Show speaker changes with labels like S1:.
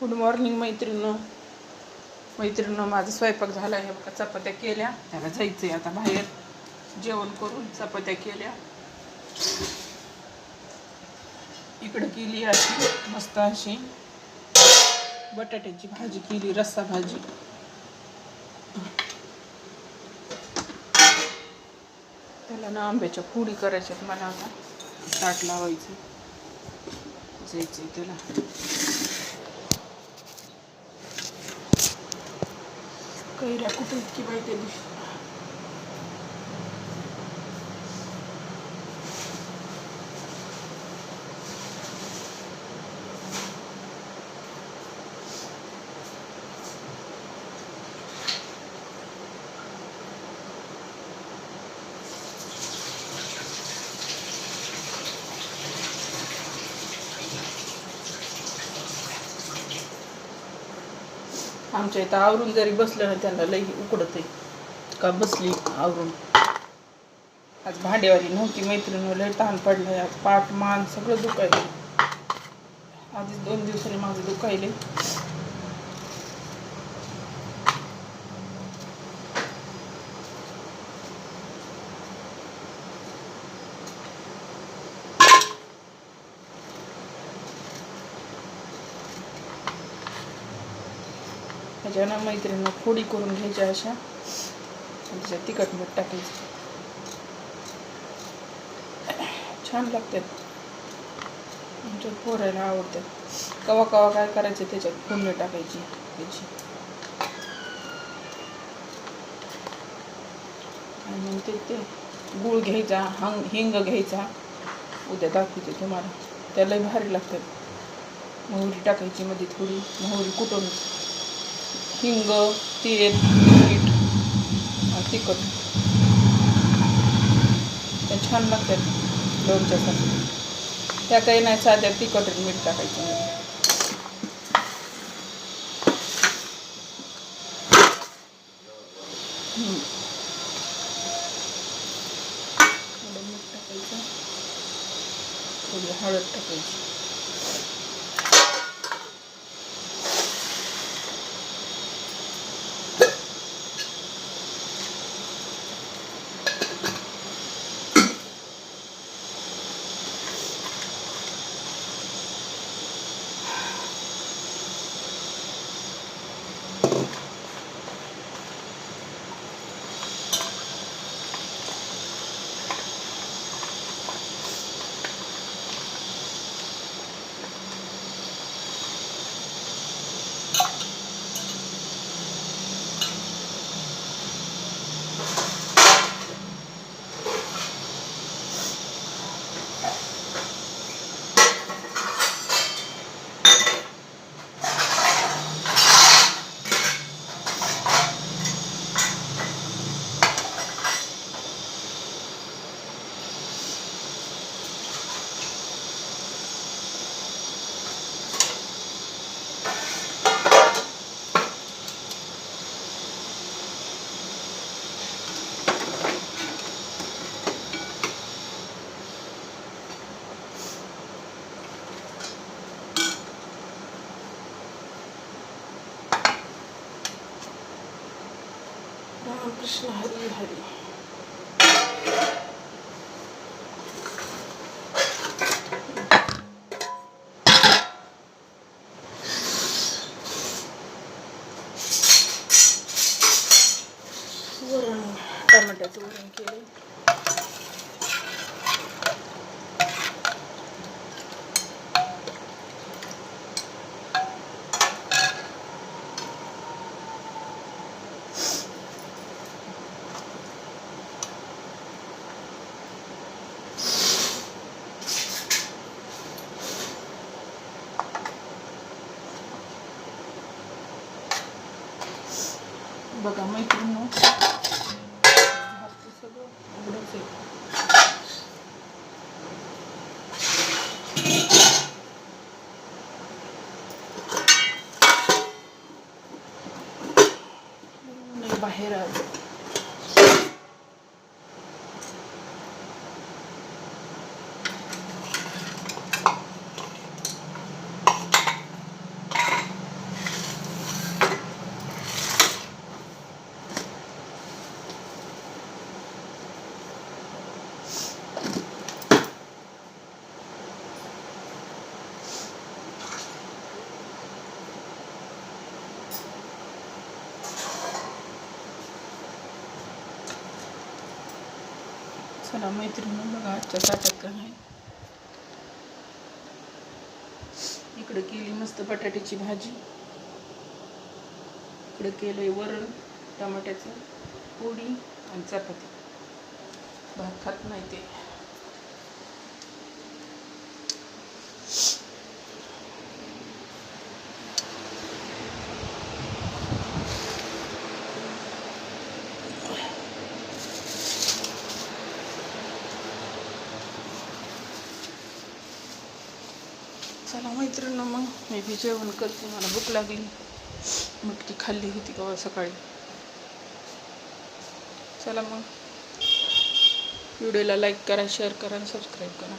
S1: Good morning मैत्रिणींनो माझा स्वयंपाक झाला आहे बघा. चपात्या केल्या, त्याला जायचंय आता बाहेर. जेवण करून चपात्या केल्या. इकडे केली अशी मस्त अशी बटाट्याची भाजी केली, रस्सा भाजी. त्याला ना आंब्याच्या फोडी करायच्यात मला. आता ताट लावायचं, जायचंय त्याला. कैऱ्या कुठे इतकी बाई त्या दिवशी. आमच्या इथं आवरून जरी बसलं ना त्यांना लई उकडत आहे का बसली आवरून. आज भांडेवाली नव्हती मैत्रिणी, लई ताण पडलाय. आज पाठ मान सगळं दुखायले. आधीच 2 दिवसांनी माझं दुखायले. त्याच्या मैत्रिणींना फोडी करून घ्यायच्या अशा, त्याच्यात तिखट मीठ टाकायचं. छान लागतात. आमच्यात पोरायला आवडतात. कवा कवा काय करायचं, त्याच्यात फोडणी टाकायची त्याची. आणि मग ते गूळ घ्यायचा, हिंग घ्यायचा. उद्या दाखवते तुम्हाला. त्याला भारी लागतात. मोहरी टाकायची मध्ये थोडी, मोहरी कुटून, हिंग, तेल, मीठ आणि तिखट. त्या छान लागतात लोणच्यासाठी. त्या काही नाही, साध्या तिखट आणि मीठ टाकायचं. थोडं मीठ टाकायचं, थोडी हळद टाकायची. कृष्ण हरी हरी. वरण, टमाट्याचं वरण केलं. बघा मैत्रिणी, सगळं उघडच आहे. बाहेर आज चला मैत्रिणी बघा आजच्या ताटात काय आहे. इकडे केली मस्त बटाट्याची भाजी, इकडे केलंय वरण टमाट्याचं, पोळी आणि चपाती. भात खात नाही ते. चला मैत्रिणी मग मी बी जेवण करते, मला भूक लागली. मटकी खाल्ली होती केव्हा सकाळी. चला मग व्हिडिओला लाईक करा, शेअर करा आणि सबस्क्राईब करा.